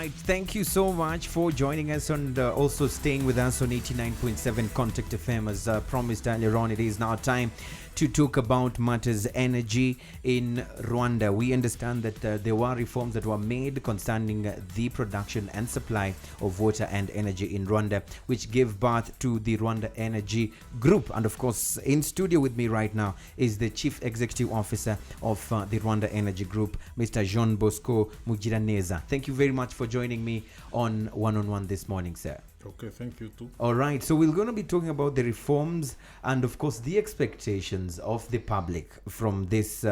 right. Thank you so much for joining us and also staying with us on 89.7 Contact FM. As promised earlier on, it is now time to talk about matters energy in Rwanda. We understand that there were reforms that were made concerning the production and supply of water and energy in Rwanda, which gave birth to the Rwanda Energy Group. And of course, in studio with me right now is the Chief Executive Officer of the Rwanda Energy Group, Mr. Jean Bosco Mugiraneza. Thank you very much for joining me on One-on-One this morning, sir. Okay, thank you too. All right, so we're going to be talking about the reforms and, of course, the expectations of the public from this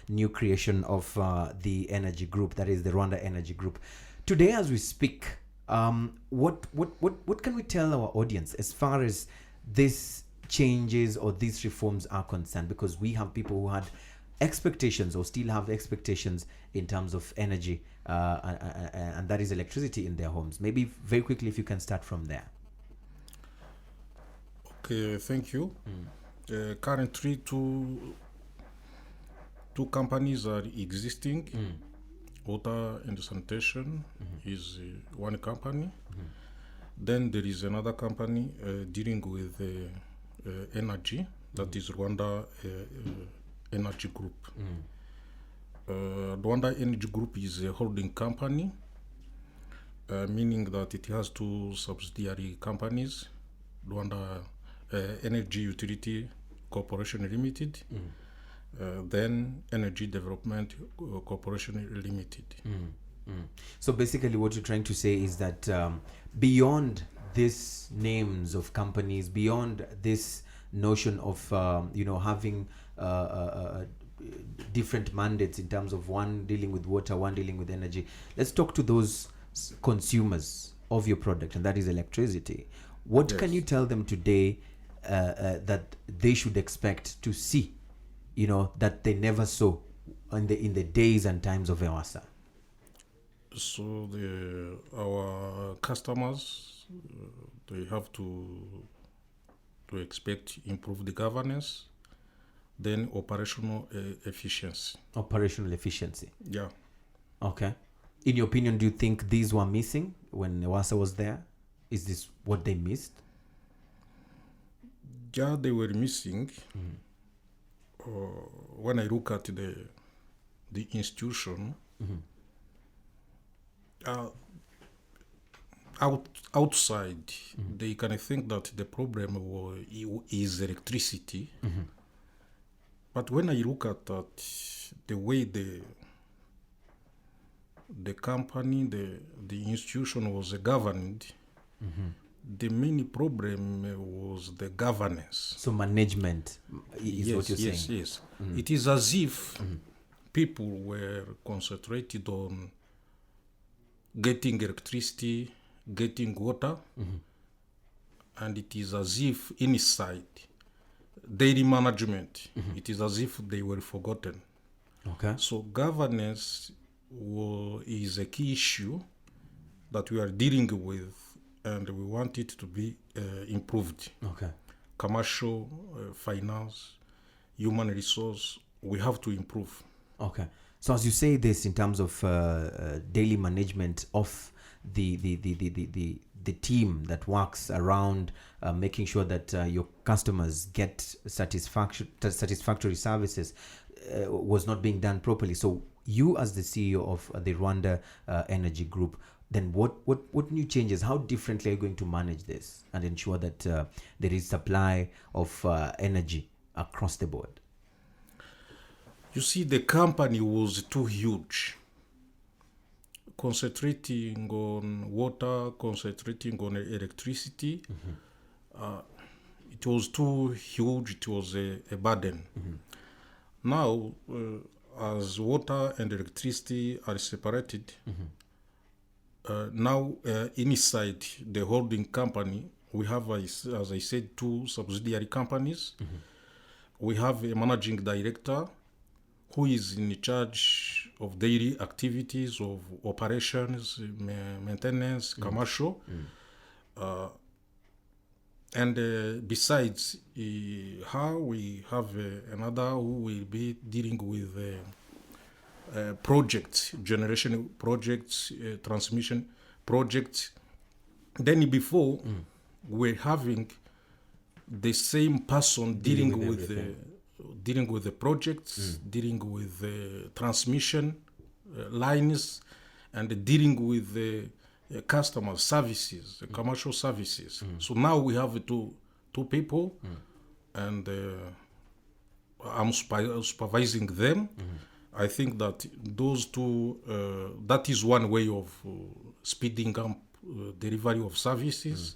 new creation of the energy group, that is the Rwanda Energy Group. Today, as we speak, what can we tell our audience as far as these changes or these reforms are concerned? Because we have people who had expectations or still have expectations in terms of energy and that is electricity in their homes. Maybe very quickly, if you can start from there. Okay, thank you. Currently, two companies are existing. Water and sanitation is one company. Then there is another company dealing with energy, that is Rwanda Energy Group. Rwanda Energy Group is a holding company, meaning that it has two subsidiary companies, Rwanda Energy Utility Corporation Limited, then Energy Development Corporation Limited. So basically what you're trying to say is that beyond these names of companies, beyond this notion of having different mandates in terms of one dealing with water, one dealing with energy, let's talk to those consumers of your product, and that is electricity. What can you tell them today that they should expect to see, that they never saw in the days and times of EWASA? So our customers, they have to expect improved governance, then operational efficiency. Operational efficiency. Yeah. Okay. In your opinion, do you think these were missing when EWASA was there? Is this what they missed? Yeah, they were missing. When I look at the institution, outside, they can think that the problem is electricity. But when I look at that, the way the company, the institution was governed, the main problem was the governance. So management is what you're saying? Yes. It is as if people were concentrated on getting electricity, getting water, and it is as if inside daily management, it is as if they were forgotten. Okay. So governance is a key issue that we are dealing with, and we want it to be improved. Okay. Commercial, finance, human resource, we have to improve. Okay. So as you say this in terms of daily management of the team that works around making sure that your customers get satisfactory services was not being done properly. So you, as the CEO of the Rwanda Energy Group, then what new changes? How differently are you going to manage this and ensure that there is supply of energy across the board? You see, the company was too huge. Concentrating on water, concentrating on electricity, it was too huge, it was a burden. Now, as water and electricity are separated, now inside the holding company, we have, as I said, two subsidiary companies. We have a managing director who is in charge of daily activities, of operations, maintenance, commercial. And besides her, we have another who will be dealing with projects, generation projects, transmission projects. Then before, we're having the same person dealing with the projects, dealing with the transmission lines, and dealing with the customer services, the commercial services. So now we have two people, and I'm supervising them. I think that those two, that is one way of speeding up delivery of services.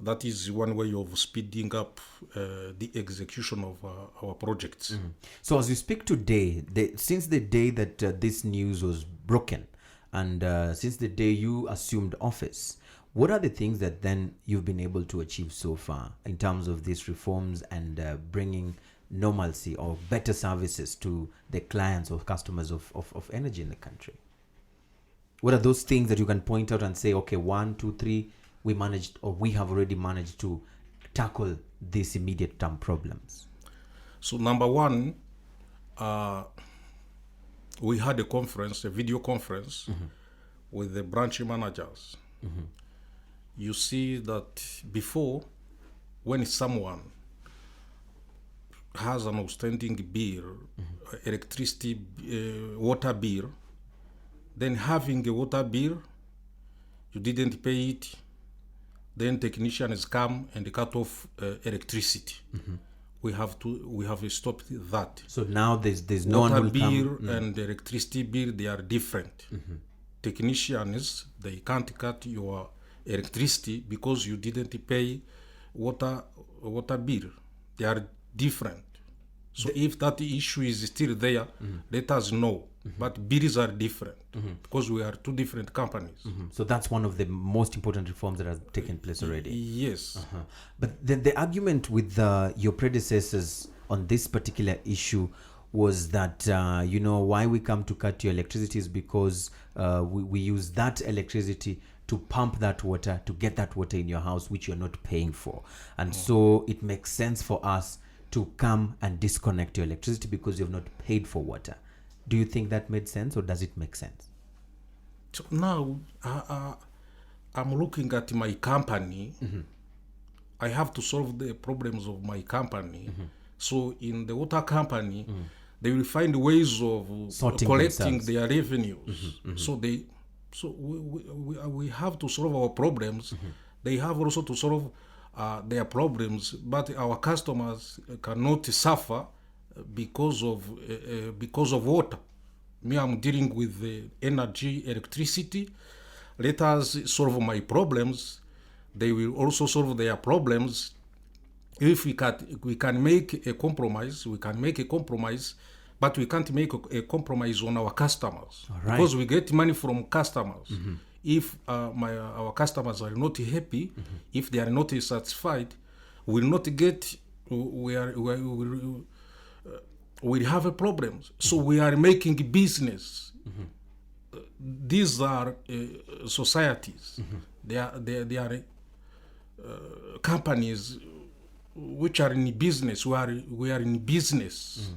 That is one way of speeding up the execution of our projects. So as you speak today, since the day that this news was broken, and since the day you assumed office, what are the things that then you've been able to achieve so far in terms of these reforms and bringing normalcy or better services to the clients or customers of energy in the country? What are those things that you can point out and say, okay, 1, 2, 3, we managed, or we have already managed to tackle these immediate term problems? So number one, we had a video conference with the branch managers. You see that before, when someone has an outstanding bill, electricity, water bill, then having a water bill, you didn't pay it, then technicians come and cut off electricity. We have stopped that. So now there's no water one will bill come. and electricity bill, they are different. Technicians, they can't cut your electricity because you didn't pay water bill. They are different. So if that issue is still there, let us know. But bills are different because we are two different companies. So that's one of the most important reforms that has taken place already. Yes. But the argument with your predecessors on this particular issue was that, why we come to cut your electricity is because we use that electricity to pump that water, to get that water in your house, which you're not paying for. And so it makes sense for us to come and disconnect your electricity because you've not paid for water. Do you think that made sense, or does it make sense? So now I'm looking at my company. I have to solve the problems of my company. So in the water company, they will find ways of Sorting collecting themselves. their revenues. So we have to solve our problems. They have also to solve their problems, but our customers cannot suffer because of water. Me, I'm dealing with the energy, electricity. Let us solve my problems. They will also solve their problems. If we can make a compromise, we can make a compromise, but we can't make a compromise on our customers. Right. Because we get money from customers. If our customers are not happy, if they are not satisfied, we'll not get, we'll have a problem. So we are making business. These are societies. They are companies which are in business. We are in business.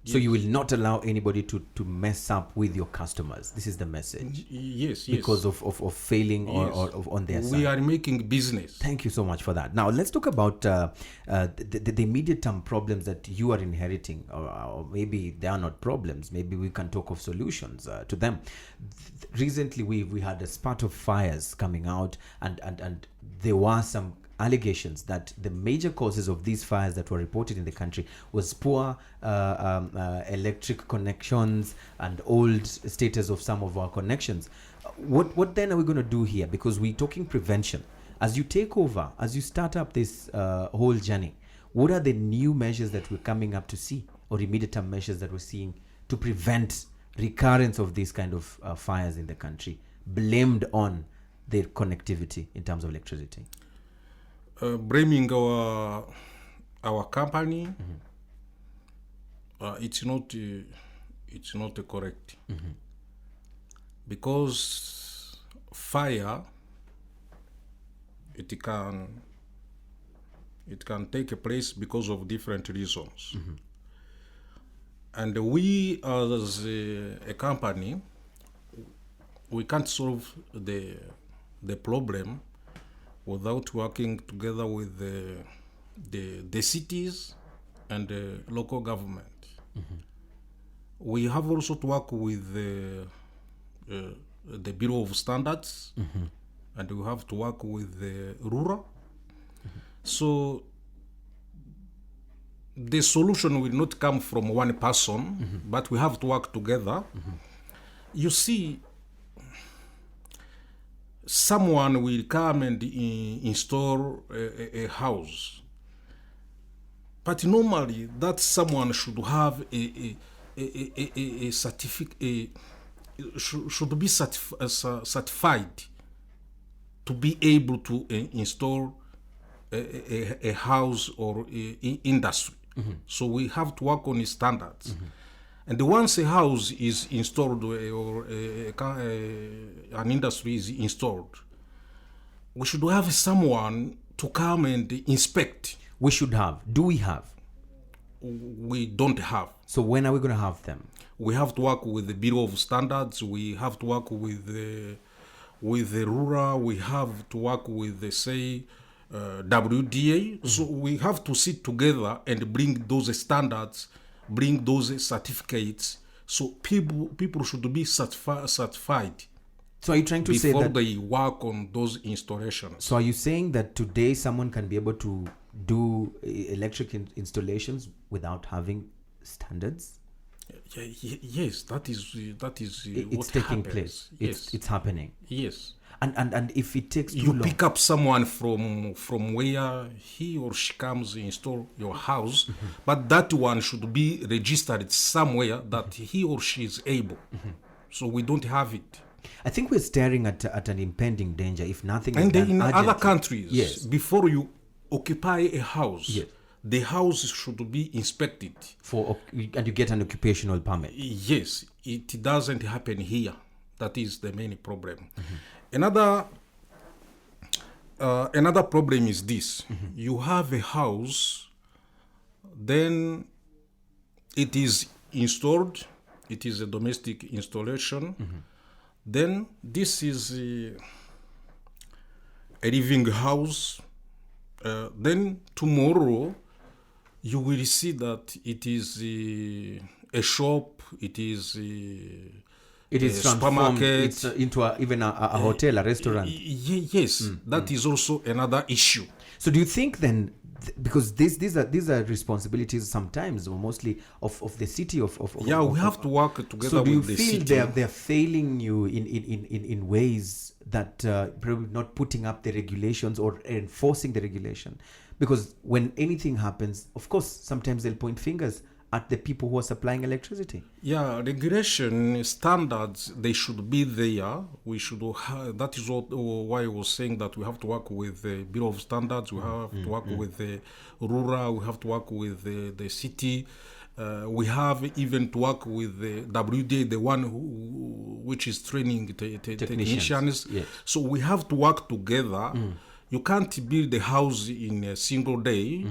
So you will not allow anybody to mess up with your customers. This is the message. Yes. Because of failing or on their side. We are making business. Thank you so much for that. Now let's talk about the immediate term problems that you are inheriting, or maybe they are not problems. Maybe we can talk of solutions to them. Recently, we had a spurt of fires coming out, and there were some allegations that the major causes of these fires that were reported in the country was poor electric connections and old status of some of our connections. What then are we going to do here? Because we're talking prevention. As you take over, as you start up this whole journey, what are the new measures that we're coming up to see, or immediate term measures that we're seeing to prevent recurrence of these kind of fires in the country, blamed on their connectivity in terms of electricity? Blaming our company, it's not correct, because fire it can take place because of different reasons, and we as a company, we can't solve the the problem without working together with the cities and the local government. We have also to work with the Bureau of Standards, and we have to work with the rural. So the solution will not come from one person, but we have to work together. You see, someone will come and install a house, but normally that someone should have a certificate, should be certified to be able to install a house or industry. So we have to work on standards. And once a house is installed or an industry is installed, we should have someone to come and inspect. We should have. Do we have? We don't have. So when are we going to have them? We have to work with the Bureau of Standards. We have to work with the rural. We have to work with the WDA. So we have to sit together and bring those standards, bring those certificates. So people should be certified. So are you trying to say that before they work on those installations? So are you saying that today someone can be able to do electric installations without having standards? Yes, that is It's what taking happens. place. Yes, It's happening. yes. And if it takes too You long, pick up someone from where he or she comes install your house, but that one should be registered somewhere that he or she is able. So we don't have it. I think we're staring at an impending danger if nothing is And done in other urgently. countries, Yes. before you occupy a house, Yes. the house should be inspected. And you get an occupational permit. Yes, it doesn't happen here. That is the main problem. Another problem is this. You have a house, then it is installed. It is a domestic installation. Then this is a living house. Then tomorrow you will see that it is a shop. It is It is transformed into even a hotel, a restaurant. Yes, that is also another issue. So do you think then, because these are responsibilities sometimes or mostly of the city of we have to work together so do you with the feel city. they're failing you in ways that probably not putting up the regulations or enforcing the regulation? Because when anything happens, of course, sometimes they'll point fingers at the people who are supplying electricity. Yeah, regulation standards, they should be there. We should that is why I was saying that we have to work with the Bureau of Standards. We have to work with the rural. We have to work with the city. We have even to work with the WDA, the one which is training technicians. Yes. So we have to work together. You can't build a house in a single day.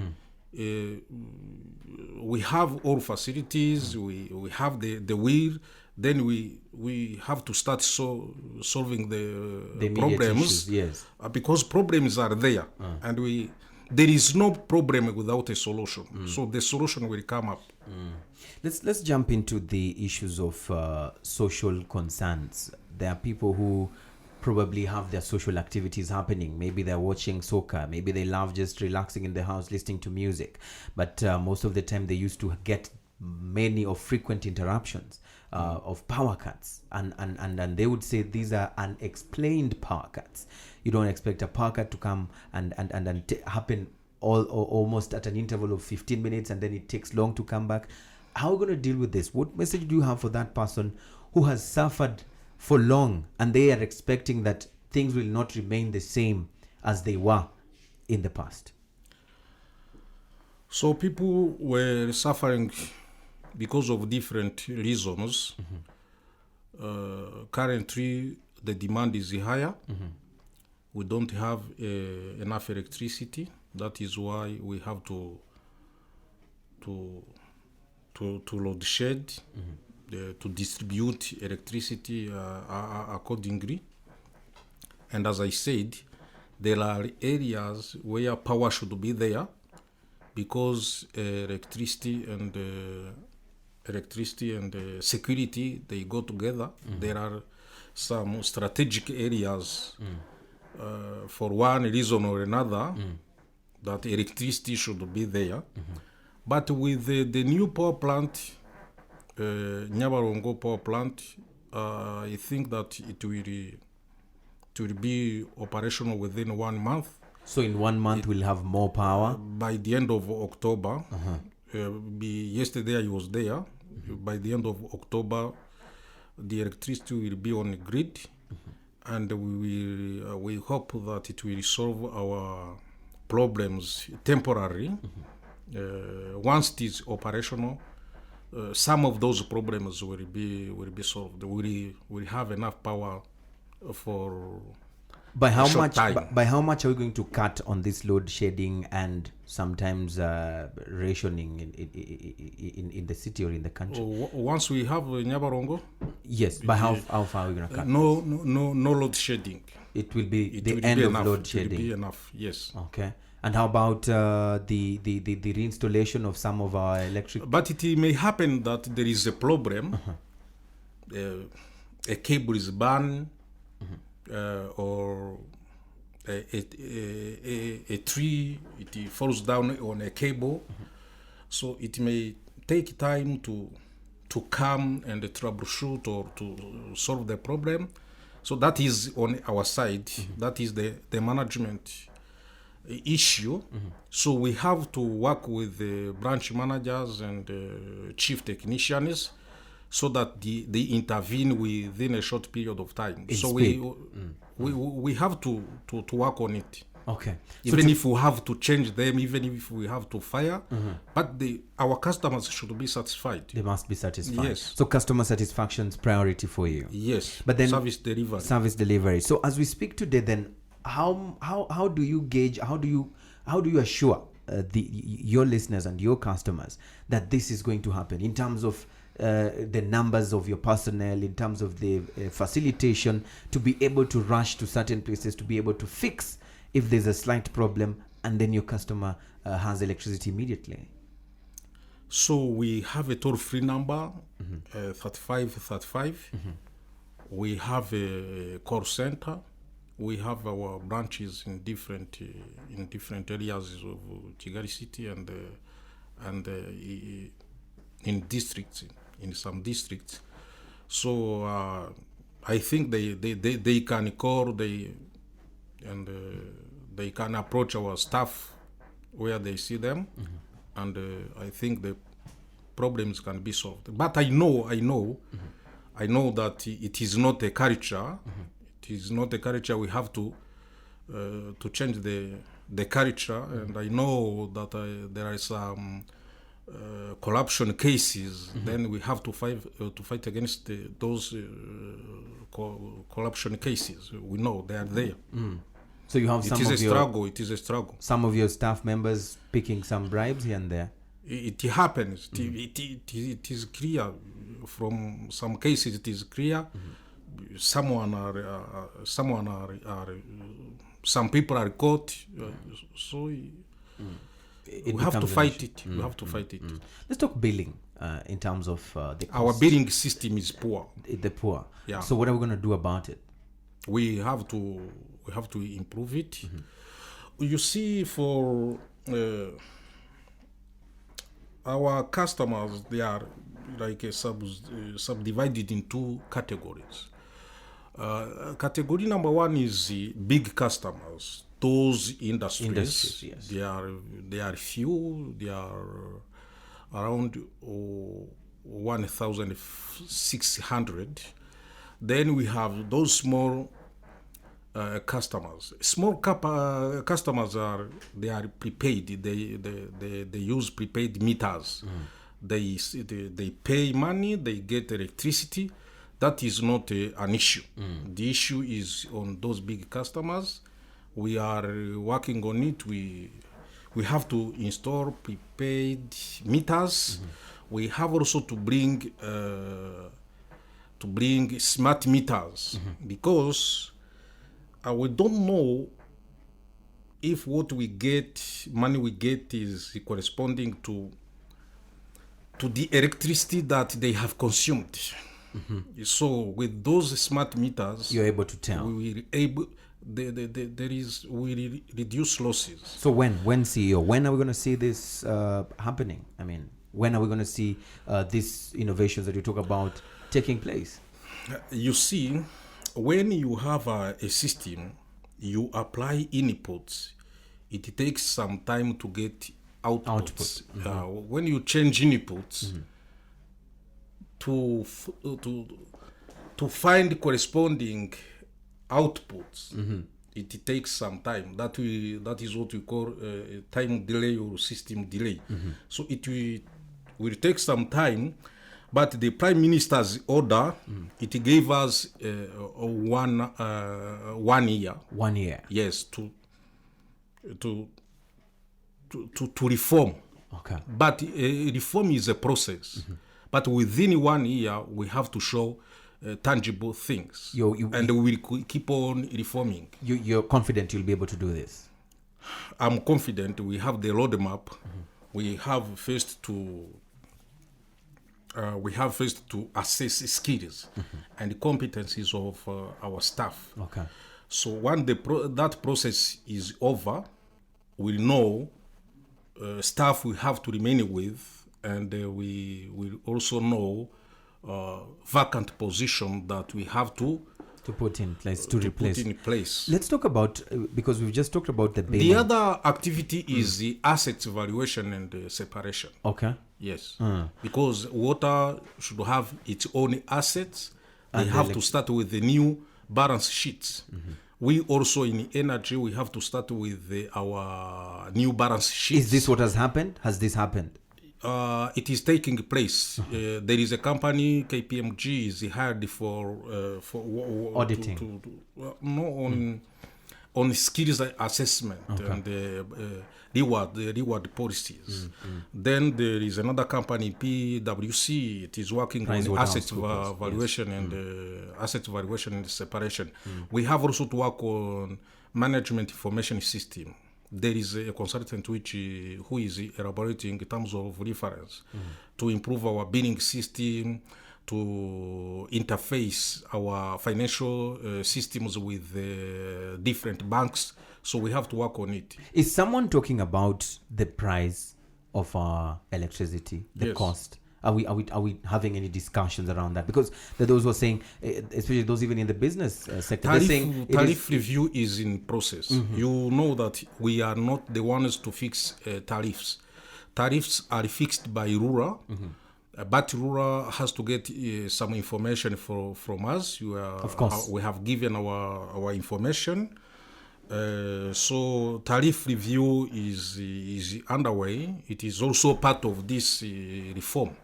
We have all facilities. We have the will. Then we have to start solving the problems. Issues, yes. Because problems are there, and there is no problem without a solution. So the solution will come up. Let's jump into the issues of social concerns. There are people who probably have their social activities happening. Maybe they're watching soccer. Maybe they love just relaxing in the house, listening to music. But most of the time they used to get many or frequent interruptions of power cuts. And they would say these are unexplained power cuts. You don't expect a power cut to come and happen almost at an interval of 15 minutes and then it takes long to come back. How are we going to deal with this? What message do you have for that person who has suffered for long and they are expecting that things will not remain the same as they were in the past? So people were suffering because of different reasons. Currently, the demand is higher. We don't have enough electricity. That is why we have to load shed, to distribute electricity accordingly. And as I said, there are areas where power should be there because electricity and security, they go together. There are some strategic areas for one reason or another that electricity should be there. But with the new power plant, Nyabarongo power plant, I think that it will be operational within 1 month. So in 1 month we'll have more power? By the end of October. Yesterday I was there. By the end of October, the electricity will be on the grid, and we hope that it will solve our problems temporarily. Once it is operational, some of those problems will be solved. We'll have enough power for by how short much time. by how much are we going to cut on this load shedding and sometimes rationing in the city or in the country? Once we have Nyabarongo, yes, by how far are we going to cut? No load shedding. It will be It the will end be of enough. load shedding. It will be enough, yes. Okay. And how about the reinstallation of some of our electric? But it may happen that there is a problem. A cable is burned, or a tree, it falls down on a cable. So it may take time to come and troubleshoot or to solve the problem. So that is on our side. That is the management issue. So we have to work with the branch managers and chief technicians so that they intervene within a short period of time. In so speed. we have to work on it. Okay. Even if we have to change them, even if we have to fire, but our customers should be satisfied. They must be satisfied. Yes. So customer satisfaction is priority for you. Yes. But then service delivery. Service delivery. So as we speak today, then how do you gauge? How do you assure your listeners and your customers that this is going to happen in terms of the numbers of your personnel, in terms of the facilitation, to be able to rush to certain places, to be able to fix if there's a slight problem, and then your customer has electricity immediately? So we have a toll-free number, 3535. We have a call center. We have our branches in different areas of Kigali City and in districts, in some districts. So I think they can call, they can approach our staff where they see them, and I think the problems can be solved. But I know that it is not a culture. It is not a culture. We have to change the culture, and I know that there are some corruption cases. Then we have to fight against those corruption cases. We know they are there. So you have It is a struggle. Some of your staff members picking some bribes here and there. It happens. It is clear from some cases. It is clear. Some people are caught. So we have to fight it. We have to fight it. Let's talk billing in terms of the cost. Our billing system is poor. The poor. Yeah. So what are we going to do about it? We have to improve it. You see, for our customers, they are like subdivided in two categories. Category number one is big customers. Those industries, yes. They are few. They are around 1,600. Then we have those small customers. Small customers are prepaid. They use prepaid meters. They pay money. They get electricity. That is not an issue. The issue is on those big customers. We are working on it. We have to install prepaid meters. We have also to bring smart meters, because we don't know if what we get, money we get, is corresponding to the electricity that they have consumed. So with those smart meters, You're able to tell. we will able we reduce losses. So when CEO, when are we going to see this happening? I mean, when are we going to see these innovations that you talk about taking place? You see, when you have a system, you apply inputs. It takes some time to get outputs. When you change inputs, to find corresponding outputs, it takes some time. That is what we call time delay or system delay. So it will take some time, but the Prime Minister's order, it gave us 1 year. 1 year. Yes, to reform. Okay. But reform is a process. But within 1 year, we have to show tangible things. And we will keep on reforming. You're confident you'll be able to do this? I'm confident. We have the roadmap. We have first to assess skills and competencies of our staff. Okay. So when that process is over, we'll know staff we have to remain with, and we will also know vacant position that we have to put in place, to replace. Put in place. Let's talk about, because we've just talked about the The other activity is the assets valuation and separation. Okay. Yes. Because water should have its own assets. They have to start with the new balance sheets. We also in energy, we have to start with our new balance sheets. Is this what has happened? Has this happened? It is taking place. There is a company, KPMG, is hired for auditing. On skills assessment and reward policies. Then there is another company, PwC. It is working on assets valuation and asset valuation and separation. We have also to work on management information system. There is a consultant who is elaborating in terms of reference to improve our billing system, to interface our financial systems with different banks. So we have to work on it. Is someone talking about the price of our electricity, the cost? Are we having any discussions around that? Because there are those who are saying, especially those even in the business sector, they're saying tariff review is in process. You know that we are not the ones to fix tariffs. Tariffs are fixed by RURA. But RURA has to get some information from us. Of course. We have given our information. So tariff review is underway. It is also part of this reform.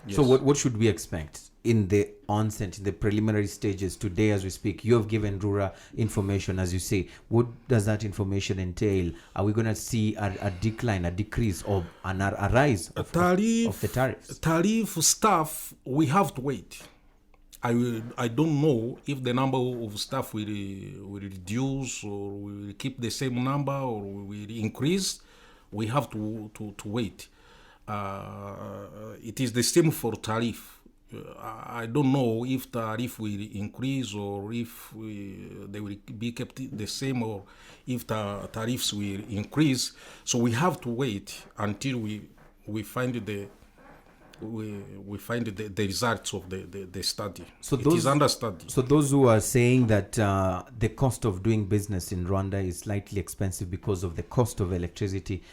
Yes. So what should we expect in the onset, in the preliminary stages today as we speak? You have given RURA information, as you say. What does that information entail? Are we going to see a decline, a decrease, or a rise of the tariffs? Tariff staff, we have to wait. I don't know if the number of staff will reduce or will keep the same number or will increase. We have to wait. It is the same for tariff. I don't know if tariff will increase or if they will be kept the same or if the tariffs will increase. So we have to wait until we find the results of the study. So it is under study. So those who are saying that the cost of doing business in Rwanda is slightly expensive because of the cost of electricity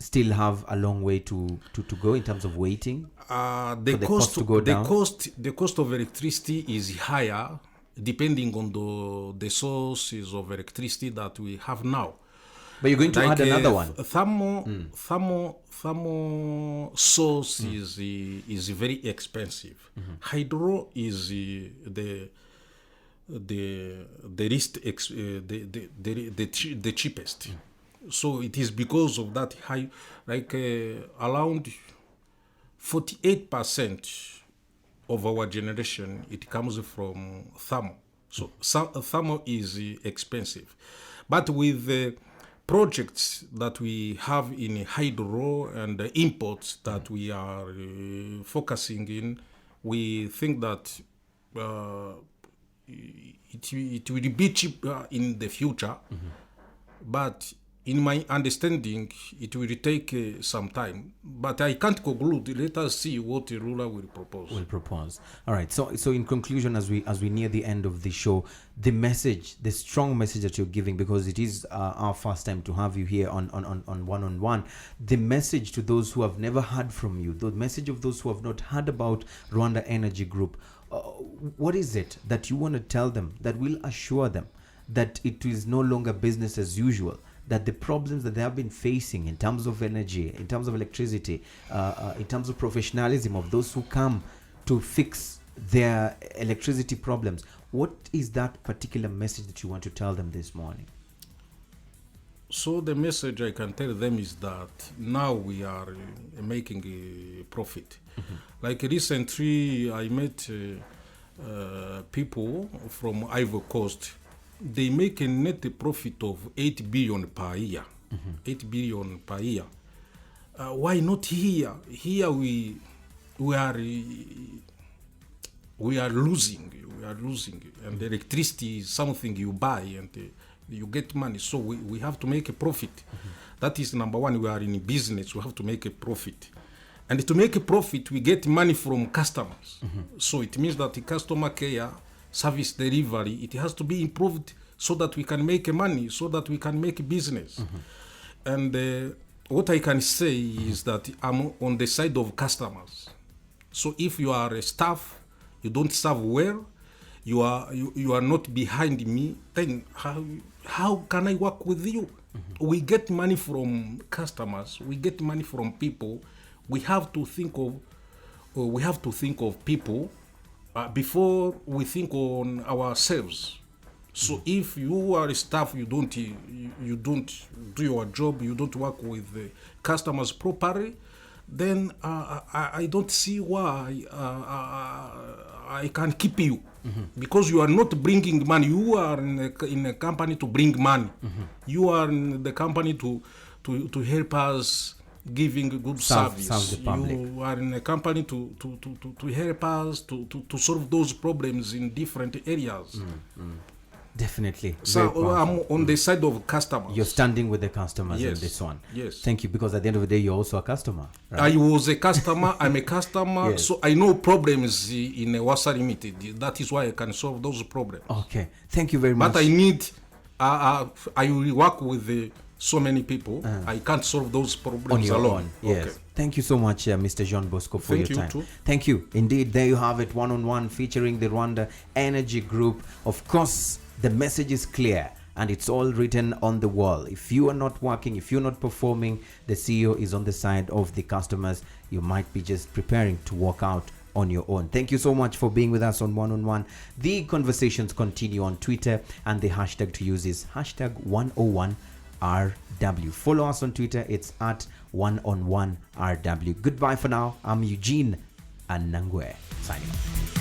still have a long way to go in terms of waiting? The cost of electricity is higher depending on the sources of electricity that we have now. But you're going to add another one. Thermal source is very expensive. Hydro is the cheapest. So it is because of that high, around 48% of our generation, it comes from thermal. So thermal is expensive. But with the projects that we have in hydro and the imports that we are focusing in, we think that it will be cheaper in the future. But in my understanding, it will take some time. But I can't conclude. Let us see what the ruler will propose. All right. So in conclusion, as we near the end of the show, the message, the strong message that you're giving, because it is our first time to have you here on one-on-one, the message to those who have never heard from you, the message of those who have not heard about Rwanda Energy Group, what is it that you want to tell them that will assure them that it is no longer business as usual, that the problems that they have been facing in terms of energy, in terms of electricity, in terms of professionalism of those who come to fix their electricity problems, what is that particular message that you want to tell them this morning? So the message I can tell them is that now we are making a profit. Like recently I met people from Ivory Coast. They make a net profit of 8 billion per year. 8 billion per year. Why not here? Here we are losing. We are losing. And the electricity is something you buy and you get money. So we have to make a profit. That is number one. We are in business. We have to make a profit. And to make a profit, we get money from customers. So it means that the customer care, service delivery, it has to be improved so that we can make money, so that we can make business. And what I can say is that I'm on the side of customers. So if you are a staff, you don't serve well, you are not behind me, then how can I work with you? We get money from customers, we get money from people. We have to think of people before we think on ourselves. So if you are a staff, you don't do your job, you don't work with the customers properly, then I don't see why I can keep you. Because you are not bringing money. You are in a company to bring money. You are in the company to help us giving good service. Serve the public. You are in a company to help us to solve those problems in different areas. Definitely. So I'm on the side of customers. You're standing with the customers in this one. Yes. Thank you, because at the end of the day, you're also a customer. Right? I was a customer. I'm a customer. Yes. So I know problems in Wasa Limited. That is why I can solve those problems. Okay. Thank you very much. But I need, I will work with so many people. I can't solve those problems on your alone. own. Yes. Okay. Thank you so much, Mr. Jean Bosco, for Thank your you time. too. Thank you. Indeed, there you have it, one-on-one featuring the Rwanda Energy Group. Of course, the message is clear and it's all written on the wall. If you are not working, if you're not performing, the CEO is on the side of the customers. You might be just preparing to walk out on your own. Thank you so much for being with us on One-on-One. The conversations continue on Twitter, and the hashtag to use is hashtag 101RW. Follow us on Twitter. It's at 1on1RW. Goodbye for now. I'm Eugene Anangwe, signing off.